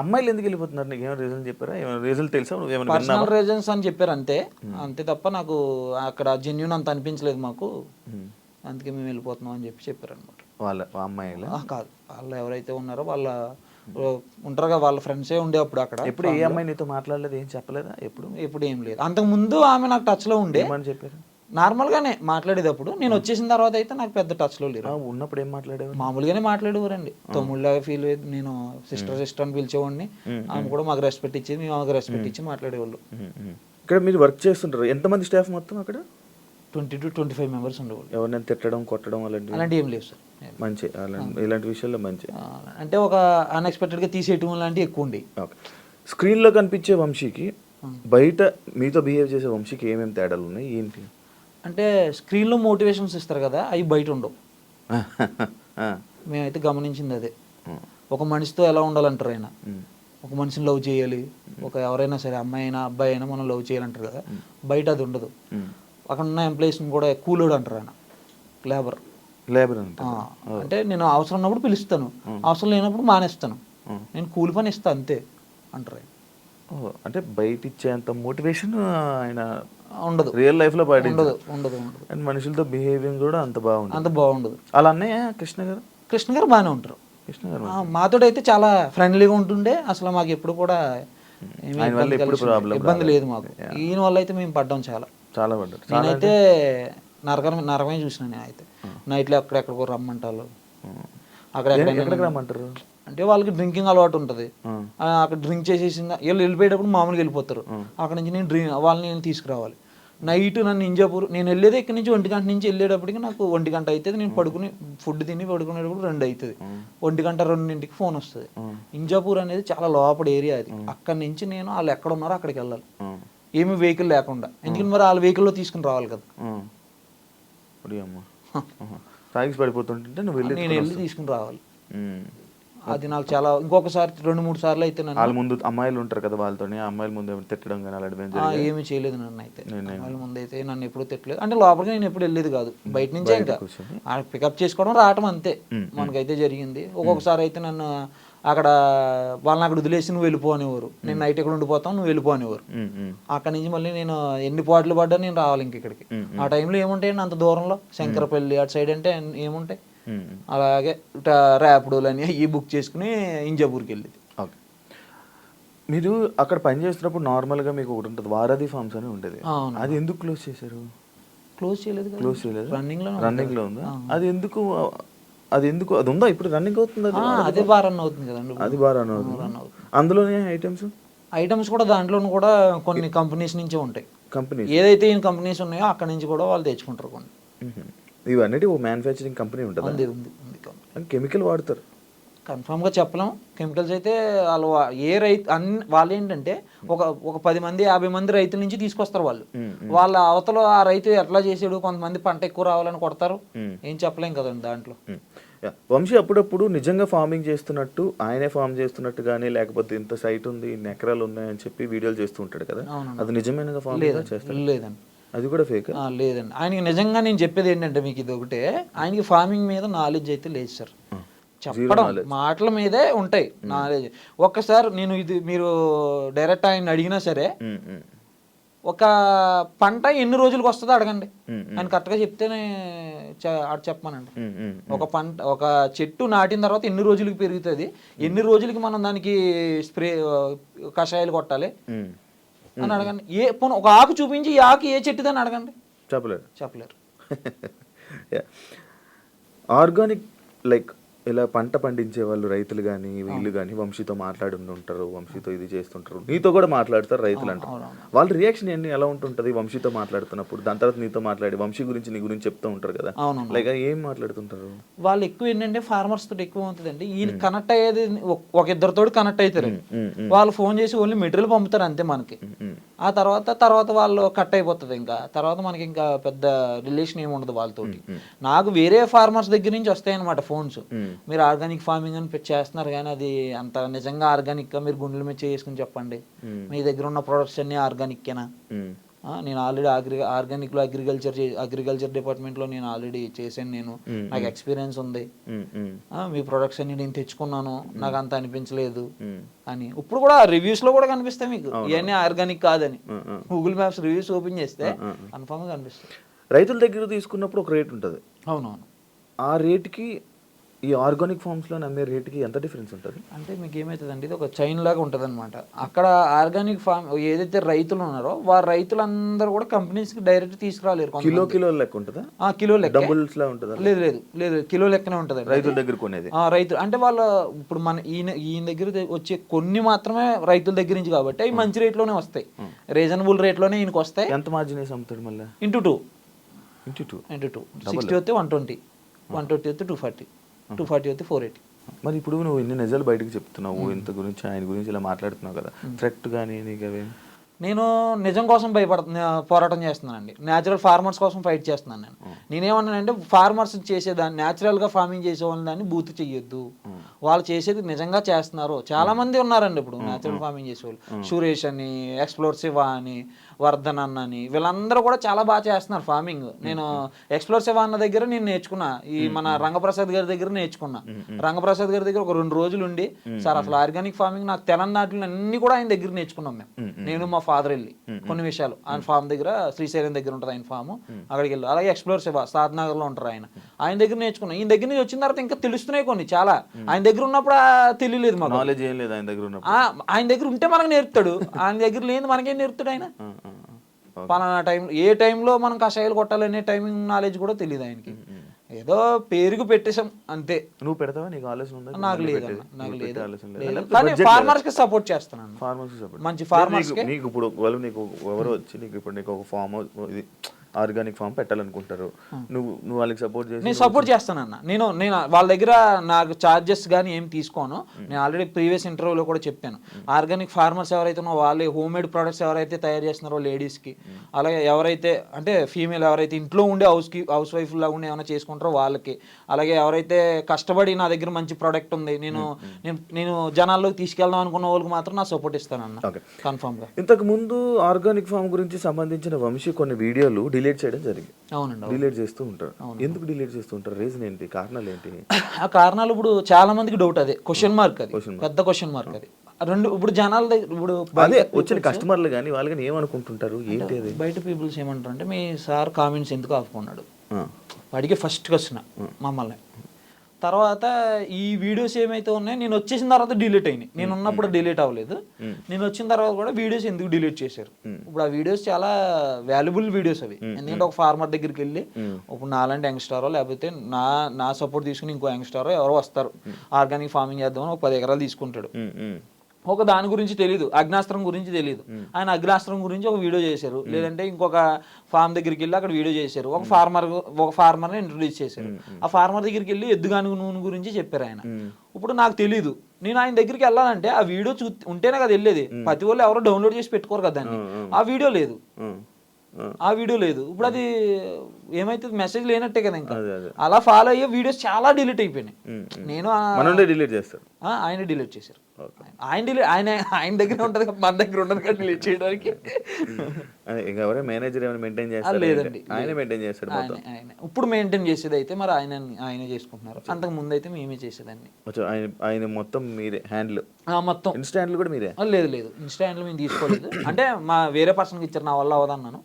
అమ్మాయిలు ఎందుకు వెళ్ళిపోతున్నారు? నీకు ఏమైనా రీజన్ చెప్పారా? ఏమైనా రీజన్ తెలుసా? నువ్వేమైనా పర్సనల్ విన్నావా? రీజన్స్ అని చెప్పారు అంతే. అంతే తప్ప నాకు అక్కడ జెన్యూన్ అంత అనిపించలేదు మాకు. అందుకే మేము వెళ్ళిపోతున్నాం అని చెప్పారు అనమాట. వాళ్ళ అమ్మాయిలు కాదు, వాళ్ళు ఎవరైతే ఉన్నారో వాళ్ళ ఉంటారు కదా, వాళ్ళ ఫ్రెండ్సే ఉండే అప్పుడు అక్కడ. ఎప్పుడు ఏ అమ్మాయి నీతో మాట్లాడలేదు? ఏం చెప్పలేదా? ఎప్పుడు ఏం లేదు. అంతకు ముందు ఆమె నాకు టచ్ లో ఉండే, ఏమని చెప్పారు? నార్మల్గానే మాట్లాడేటప్పుడు. నేను వచ్చేసిన తర్వాత అయితే నాకు పెద్ద టచ్ లో లేరు. ఉన్నప్పుడు ఏం మాట్లాడేవారు? మామూలుగానే మాట్లాడేవారండి. తమ్ముళ్ళగా ఫీల్ అయ్యేది. నేను సిస్టర్ అని పిలిచేవాడిని. ఆమె కూడా మాకు రెస్పెక్ట్ ఇచ్చేది, మేము ఆమెకు రెస్పెక్ట్ ఇచ్చి మాట్లాడేవాళ్ళు. ఇక్కడ మీరు వర్క్ చేస్తుంటారు, ఎంతమంది స్టాఫ్ మొత్తం అక్కడ? 20 to 25 మెంబర్స్ ఉండేవాళ్ళు. ఎవరినైనా తిట్టడం, కొట్టడం అలాంటివి ఏం లేవు సార్. మంచి ఇలాంటి విషయాల్లో మంచి అంటే ఒక అన్ఎక్స్పెక్టెడ్గా తీసేయటం లాంటివి ఎక్కువ ఉండి. ఓకే. స్క్రీన్లో కనిపించే వంశీకి బయట మీతో బిహేవ్ చేసే వంశీకి ఏమేమి తేడాలు ఉన్నాయి, ఏంటి? అంటే స్క్రీన్లో మోటివేషన్స్ ఇస్తారు కదా, అవి బయట ఉండవు. మేమైతే గమనించింది అదే. ఒక మనిషితో ఎలా ఉండాలంటారు ఆయన, ఒక మనిషిని లవ్ చేయాలి, ఒక ఎవరైనా సరే అమ్మాయి అయినా అబ్బాయి అయినా మనం లవ్ చేయాలంటారు కదా, బయట అది ఉండదు. అక్కడ ఉన్న ఎంప్లాయీస్ని కూడా కూలోడు అంటారు ఆయన, లేబర్. అంటే నేను అవసరం ఉన్నప్పుడు పిలుస్తాను, అవసరం లేనప్పుడు మానేస్తాను, నేను కూలి పని ఇస్తాను అంతే అంటారు ఆయన. అంటే బయట ఇచ్చేంత మోటివేషన్ ఆయన ఉండదు, రియల్ లైఫ్ లో బయట ఉండదు. అండ్ మనుషులతో బిహేవింగ్ కూడా అంత బాగుండదు. అలా అన్నయ్య కృష్ణ గారు బాగానే ఉంటారు. మాతో అయితే చాలా ఫ్రెండ్లీగా ఉంటుండే. అసలు మాకు ఎప్పుడు కూడా ఇబ్బంది లేదు మాకు. ఈయన వల్ల అయితే మేము పడ్డాం, చాలా పడ్డారు. నేనైతే నరకమే చూసిన. నేనైతే నైట్లో ఎక్కడెక్కడికో రమ్మంటారు, అక్కడ రమ్మంటారు. అంటే వాళ్ళకి డ్రింకింగ్ అలవాటు ఉంటుంది. అక్కడ డ్రింక్ చేసేసి వీళ్ళు వెళ్ళిపోయేటప్పుడు మామూలుగా వెళ్ళిపోతారు. అక్కడ నుంచి వాళ్ళని నేను తీసుకురావాలి. నైట్ నన్ను ఇంజాపూర్, నేను వెళ్ళేది ఇక్కడ నుంచి 1 గంట నుంచి వెళ్ళేటప్పటికి నాకు 1 గంట అవుతుంది. నేను పడుకుని ఫుడ్ తిని పడుకునేటప్పుడు 2 అవుతుంది. 1 గంట 2ంటికి ఫోన్ వస్తుంది. ఇంజాపూర్ అనేది చాలా లోపల ఏరియా అది. అక్కడి నుంచి నేను వాళ్ళు ఎక్కడ ఉన్నారో అక్కడికి వెళ్ళాలి, ఏమి వెహికల్ లేకుండా. ఎందుకంటే మరి వాళ్ళ వెహికల్లో తీసుకుని రావాలి కదా. పడిపోతుంటే నేను వెళ్ళి తీసుకుని రావాలి. అది నాకు చాలా, ఇంకొకసారి 2-3 సార్లు అయితే వాళ్ళ ముందు అమ్మాయిలు ఉంటారు కదా, వాళ్ళతో అమ్మాయిల ముందు తిట్టడం కానీ అలాంటివి ఏమీ చేయలేదు నన్ను అయితే. అమ్మాయిల ముందు అయితే నన్ను ఎప్పుడు తిట్టలేదు. అంటే లోపలికి నేను ఎప్పుడు వెళ్ళేది కాదు, బయట నుంచే ఇంకా పికప్ చేసుకోవడం రావటం అంతే మనకైతే జరిగింది. ఒక్కొక్కసారి అయితే నన్ను అక్కడ వాళ్ళని అక్కడ వదిలేసి నువ్వు వెళ్ళిపో అనేవారు. నేను నైట్ ఎక్కడ ఉండిపోతావు, నువ్వు వెళ్ళిపో అనేవారు. అక్కడ నుంచి మళ్ళీ నేను ఎన్ని పాటలు పడ్డా నేను రావాలి ఇంక ఇక్కడికి. ఆ టైంలో ఏముంటాయండి అంత దూరంలో, శంకరపల్లి అటు సైడ్ అంటే ఏముంటాయి. అలాగే ర్యాపిడోలు అని ఈ బుక్ చేసుకుని ఇంజాపూర్కి వెళ్ళేది. ఓకే. మీరు అక్కడ పని చేస్తున్నప్పుడు నార్మల్గా మీకు ఒకటి ఉంటుంది, వారధి ఫార్మ్స్ అని ఉండేది. అది ఎందుకు క్లోజ్ చేశారు? క్లోజ్ చేయలేదు, రన్నింగ్ లో ఉందా? అది ఎందుకు అది ఉందా ఇప్పుడు? రన్నింగ్ అవుతుంది, అదే బాగా రన్ అవుతుంది కదండి. అది బాగా రన్ అవుతుంది. అందులోనే ఐటమ్స్ కూడా దాంట్లోనూ కూడా కొన్ని కంపెనీస్ నుంచే ఉంటాయి. కంపెనీస్ ఏదైతే ఈ కంపెనీస్ ఉన్నాయో అక్కడ నుంచి కూడా వాళ్ళు తెచ్చుకుంటారు కొన్ని. ఇవన్నీ ఓ మ్యానుఫ్యాక్చరింగ్ కంపెనీ ఉంటుంది. కెమికల్ వాడతారు, కన్ఫామ్గా చెప్పలేం. కెమికల్స్ అయితే వాళ్ళు ఏ వాళ్ళు ఏంటంటే ఒక 10 మంది 50 మంది రైతుల నుంచి తీసుకొస్తారు వాళ్ళు. వాళ్ళ అవతల ఆ రైతు ఎట్లా చేసాడు, కొంతమంది పంట ఎక్కువ రావాలని కొడతారు, ఏం చెప్పలేం కదండి దాంట్లో. వంశీ అప్పుడప్పుడు నిజంగా ఫార్మింగ్ చేస్తున్నట్టు, ఆయనే ఫార్మ్ చేస్తున్నట్టు కానీ, లేకపోతే ఇంత సైట్ ఉంది, ఇన్ని ఎకరాలు ఉన్నాయని చెప్పి వీడియోలు చేస్తూ ఉంటాడు కదా, అది నిజమైన ఫార్మింగ్ చేస్తారు? లేదండి, అది కూడా ఫేక్. లేదండి. ఆయనకి నిజంగా నేను చెప్పేది ఏంటంటే మీకు ఇది ఒకటే, ఆయనకి ఫార్మింగ్ మీద నాలెడ్జ్ అయితే లేదు సార్. చెప్పడం మాటల మీదే ఉంటాయి నాలెడ్జ్. ఒక్కసారి నేను ఇది మీరు డైరెక్ట్ ఆయన అడిగినా సరే, ఒక పంట ఎన్ని రోజులకు వస్తుందో అడగండి, ఆయన కరెక్ట్గా చెప్తేనే చెప్పమనండి. ఒక చెట్టు నాటిన తర్వాత ఎన్ని రోజులకి పెరుగుతుంది, ఎన్ని రోజులకి మనం దానికి స్ప్రే కషాయాలు కొట్టాలి అని అడగండి. ఒక ఆకు చూపించి ఈ ఆకు ఏ చెట్టుదని అడగండి, చెప్పలేరు. ఆర్గానిక్ లైక్ ఇలా పంట పండించే వాళ్ళు, రైతులు కానీ వీళ్ళు కానీ వంశీతో మాట్లాడి ఉంటారు, వంశీతో ఇది చేస్తుంటారు, నీతో కూడా మాట్లాడతారు రైతులు అంటారు. వాళ్ళ రియాక్షన్ ఏంటి, ఎలా ఉంటుంటది వంశీతో మాట్లాడుతున్నప్పుడు? దాని తర్వాత నీతో మాట్లాడి వంశీ గురించి నీ గురించి చెప్తూ ఉంటారు కదా, లైక్ ఏం మాట్లాడుతుంటారు వాళ్ళు? ఎక్కువ ఏంటంటే ఫార్మర్స్ తోటి ఎక్కువ ఉంటుందండి. ఈయన కనెక్ట్ అయ్యేది ఒక ఇద్దరితో కనెక్ట్ అవుతారు. వాళ్ళు ఫోన్ చేసి ఓన్లీ మెటీరియల్ పంపుతారు అంతే మనకి. ఆ తర్వాత వాళ్ళు కట్ అయిపోతుంది. ఇంకా తర్వాత మనకి ఇంకా పెద్ద రిలేషన్ ఏమి ఉండదు వాళ్ళతోటి. నాకు వేరే ఫార్మర్స్ దగ్గర నుంచి వస్తాయి అనమాట ఫోన్స్, మీరు ఆర్గానిక్ ఫార్మింగ్ అని చేస్తున్నారు కానీ అది అంత నిజంగా ఆర్గానిక్ గా మీరు గుండెల మీద చేసుకుని చెప్పండి, మీ దగ్గర ఉన్న ప్రొడక్ట్స్ అన్ని ఆర్గానిక్కేనా నేను ఆల్రెడీ ఆర్గానిక్లో అగ్రికల్చర్ డిపార్ట్మెంట్లో నేను ఆల్రెడీ చేశాను, నేను నాకు ఎక్స్పీరియన్స్ ఉంది, మీ ప్రొడక్ట్స్ అన్ని నేను తెచ్చుకున్నాను, నాకు అంత అనిపించలేదు అని. ఇప్పుడు కూడా రివ్యూస్లో కూడా కనిపిస్తాయి మీకు ఇవన్నీ ఆర్గానిక్ కాదని. గూగుల్ మ్యాప్స్ రివ్యూస్ ఓపెన్ చేస్తే కన్ఫామ్గా కనిపిస్తాయి. రైతుల దగ్గర తీసుకున్నప్పుడు ఒక రేట్ ఉంటుంది. అవునవును. ఆ రేట్కి ఈ ఆర్గానిక్ ఫార్మ్స్లో అమ్మే రేట్కి ఎంత డిఫరెన్స్ ఉంటుంది? అంటే మీకు ఏమవుతుందండి, ఇది ఒక చైన్ లాగా ఉంటుంది అనమాట. అక్కడ ఆర్గానిక్ ఫార్మ్ ఏదైతే రైతులు ఉన్నారో వారు రైతులందరూ కూడా కంపెనీస్కి డైరెక్ట్ తీసుకురాలేరు. కిలో లెక్క ఉంటుందా? కిలో లెక్క. డబుల్స్ లా ఉంటుందా? లేదు లేదు లేదు, కిలో లెక్కనే ఉంటుంది రైతుల దగ్గర కొనేది. రైతులు అంటే వాళ్ళు ఇప్పుడు మన ఈయన దగ్గర వచ్చే కొన్ని మాత్రమే రైతుల దగ్గర నుంచి, కాబట్టి అవి మంచి రేట్లోనే వస్తాయి, రీజనబుల్ రేట్లోనే ఈయనకి వస్తాయి. ఎంత మార్జిన్ వేసి అమ్ముతాడు మళ్ళీ? ఇంటూ టూ 60 వస్తే 120, 120 వస్తే 240, 240 వస్తే 480. మరి ఇప్పుడు నువ్వు ఇన్ని నిజాలు బయటకు చెప్తున్నావు, ఇంత గురించి ఆయన గురించి ఇలా మాట్లాడుతున్నావు కదా, థ్రెట్ కానీ నీకు అవి? నేను నిజం కోసం పోరాటం చేస్తున్నానండి. న్యాచురల్ ఫార్మర్స్ కోసం ఫైట్ చేస్తున్నాను. నేనేమన్నానంటే ఫార్మర్స్ చేసేదాన్ని, న్యాచురల్గా ఫార్మింగ్ చేసే వాళ్ళని బూత్ చెయ్యొద్దు, వాళ్ళు చేసేది నిజంగా చేస్తున్నారు. చాలా మంది ఉన్నారండి ఇప్పుడు న్యాచురల్ ఫార్మింగ్ చేసేవాళ్ళు, సురేష్ అని, ఎక్స్ప్లోర్ శివ అని, వర్ధన్ అన్న అని, వీళ్ళందరూ కూడా చాలా బాగా చేస్తున్నారు ఫార్మింగ్. నేను ఎక్స్ప్లోర్ శివ అన్న దగ్గర నేను నేర్చుకున్నా, ఈ మన రంగప్రసాద్ గారి దగ్గర నేర్చుకున్నా. రంగప్రసాద్ గారి దగ్గర ఒక 2 రోజులు ఉండి, సార్ అసలు ఆర్గానిక్ ఫార్మింగ్ నాకు తెలంగాణలో అన్ని కూడా ఆయన దగ్గర నేర్చుకున్నాం మేము. నేను మా ఫాదర్ వెళ్ళి కొన్ని విషయాలు ఆయన ఫామ్ దగ్గర, శ్రీశైలం దగ్గర ఉంటుంది ఆయన ఫామ్, అక్కడికి వెళ్ళి. అలాగే ఎక్స్ప్లోర్ శివ సాద్నగర్లో ఉంటారు ఆయన దగ్గర నేర్చుకున్నాం. ఈయన దగ్గర నుంచి వచ్చిన తర్వాత ఇంకా తెలుస్తున్నాయి కొన్ని చాలా. ఆయన దగ్గర ఉన్నప్పుడు తెలియలేదు మాకు, నాలెడ్జ్ ఏం లేదు ఆయన దగ్గర. ఆయన దగ్గర ఉంటే మనకు నేర్పుతాడు, ఆయన దగ్గర లేదు మనకేం నేర్పుతాడు ఆయన. పలానా టైం ఏ టైంలో మనం కషాయాలు కొట్టాలనే టైమింగ్ నాలెడ్జ్ కూడా తెలియదు ఆయనకి. ఏదో పేరుకు పెట్టేసాం అంతే. నువ్వు పెడతావా? నీకు ఆలోచన ఉందా? నాకు లేదు, నాకు లేదు. కానీ ఫార్మర్స్ కి సపోర్ట్ చేస్తున్నాను. ఫార్మర్స్ సపోర్ట్, మంచి ఫార్మర్స్. నీకు ఇప్పుడు వాళ్ళు నీకు ఎవరో వచ్చి నీకు ఒక ఫామ్ ఇది ఆర్గానిక్ ఫామ్ పెట్టాలనుకుంటారు, నువ్వు వాళ్ళకి సపోర్ట్ చేసి? నేను సపోర్ట్ చేస్తానన్న. నేను వాళ్ళ దగ్గర నాకు చార్జెస్ కానీ ఏం తీసుకోను. నేను ఆల్రెడీ ప్రీవియస్ ఇంటర్వ్యూలో కూడా చెప్పాను, ఆర్గానిక్ ఫార్మర్స్ ఎవరైతే ఉన్నారో వాళ్ళే హోమ్ మేడ్ ప్రొడక్ట్స్ ఎవరైతే తయారు చేస్తున్నారో లేడీస్కి, అలాగే ఎవరైతే అంటే ఫీమేల్ ఎవరైతే ఇంట్లో ఉండే హౌస్ వైఫ్ లాగా ఉండి ఏమైనా చేసుకుంటారో వాళ్ళకి, అలాగే ఎవరైతే కష్టపడి నా దగ్గర మంచి ప్రోడక్ట్ ఉంది నేను జనాల్లోకి తీసుకెళ్దాం అనుకున్న వాళ్ళకి మాత్రం నా సపోర్ట్ ఇస్తానన్న కన్ఫర్మ్గా. ఇంతకు ముందు ఆర్గానిక్ ఫామ్ గురించి సంబంధించిన వంశీ కొన్ని వీడియోలు డిలీట్ చేయడం జరిగింది. అవునండి, డిలీట్ చేస్తూ ఉంటారు. ఎందుకు డిలీట్ చేస్తూ ఉంటారు? రీజన్ ఏంటి? కారణాలు ఏంటి? ఆ కారణాలు ఇప్పుడు చాలా మందికి డౌట్, అదే క్వశ్చన్ మార్క్, అది పెద్ద క్వశ్చన్ మార్క్. అది ఇప్పుడు జనాల దగ్గర ఇప్పుడు అదే వచ్చిన కస్టమర్లు కానీ వాళ్ళు కానీ ఏమనుకుంటుంటారు ఏంటి? అది బయట పీపుల్స్ ఏమంటారు అంటే, మీ సార్ కామెంట్స్ ఎందుకు ఆపుకున్నాడు అడిగే ఫస్ట్ క్వశ్చన్ మమ్మల్ని. తర్వాత ఈ వీడియోస్ ఏమైతే ఉన్నాయో నేను వచ్చేసిన తర్వాత డిలీట్ అయినాయి, నేను ఉన్నప్పుడు డిలీట్ అవ్వలేదు. నేను వచ్చిన తర్వాత కూడా వీడియోస్ ఎందుకు డిలీట్ చేశారు? ఇప్పుడు ఆ వీడియోస్ చాలా వాల్యుబుల్ వీడియోస్ అవి. ఎందుకంటే ఒక ఫార్మర్ దగ్గరికి వెళ్ళి, ఇప్పుడు నాలాంటి యంగ్స్టారో లేకపోతే నా సపోర్ట్ తీసుకుని ఇంకో యంగ్స్టారో ఎవరో వస్తారు, ఆర్గానిక్ ఫార్మింగ్ చేద్దామని ఒక 10 ఎకరాలు తీసుకుంటాడు. ఒక దాని గురించి తెలియదు, అగ్నాస్త్రం గురించి తెలియదు. ఆయన అగ్నాస్త్రం గురించి ఒక వీడియో చేశారు, లేదంటే ఇంకొక ఫార్మ్ దగ్గరికి వెళ్ళి అక్కడ వీడియో చేశారు. ఒక ఫార్మర్ని ఇంట్రొడ్యూస్ చేశారు. ఆ ఫార్మర్ దగ్గరికి వెళ్ళి ఎద్దుగాని నూనె గురించి చెప్పారు ఆయన. ఇప్పుడు నాకు తెలీదు, నేను ఆయన దగ్గరికి వెళ్ళాలంటే ఆ వీడియో ఉంటేనే కదా వెళ్ళేది. ప్రతి వాళ్ళు ఎవరో డౌన్లోడ్ చేసి పెట్టుకోరు కదా దాన్ని. ఆ వీడియో లేదు. ఇప్పుడు అది ఏమైతే మెసేజ్ లేనట్టే కదా. ఇంకా అలా ఫాలో అయ్యే వీడియోస్ చాలా డిలీట్ అయిపోయినాయి. నేను ఆయన డిలీట్ చేశారు. ఆయన దగ్గర ఉంటది, మన దగ్గర ఉండదు కదా డిలీట్ చేయడానికి. లేదండి, ఆయన ఇప్పుడు మెయింటైన్ చేసేది అయితే మరి ఆయనే చేసుకుంటున్నారు. అంతకు ముందు అయితే మేమే చేసేదాన్ని. ఆయన మొత్తం మీరే హ్యాండిల్? మొత్తం ఇన్స్టా హ్యాండిల్ కూడా మీరే? లేదు, ఇన్స్టా హ్యాండిల్ మేము తీసుకోలేదు. అంటే మా వేరే పర్సన్కి ఇచ్చారు, నా వల్ల అవదన్నాను.